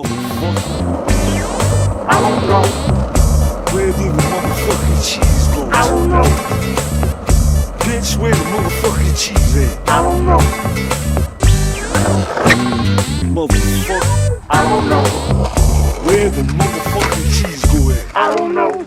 motherfucker? I don't know. Where did the motherfucking cheese go? I don't know. Bitch, where the motherfucking cheese at? I don't know. Motherfucker, I don't know. Where the motherfucking cheese go at? I don't know.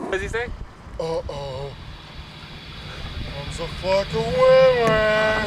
What does he say? Uh-oh. Comes a fucking win-win.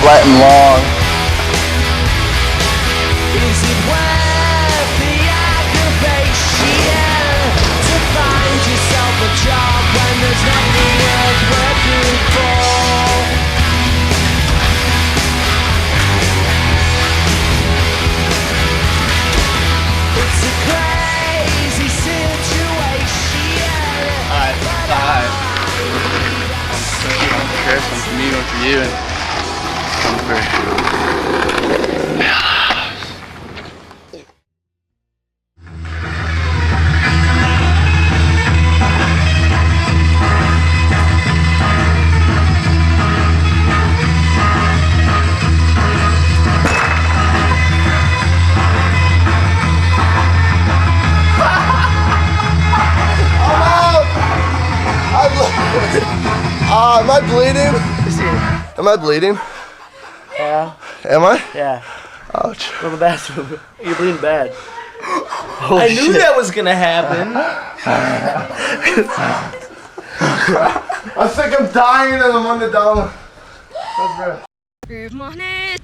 Flat and long. Is it worth the aggravation to find yourself a job when there's nothing worth working for? It's a crazy you and comfort. Am I bleeding? Am I bleeding? Yeah. Am I? Yeah. Ouch. Go to the bathroom. You're bleeding bad. I knew that was gonna happen. I think I'm dying and I'm on the down. Good morning.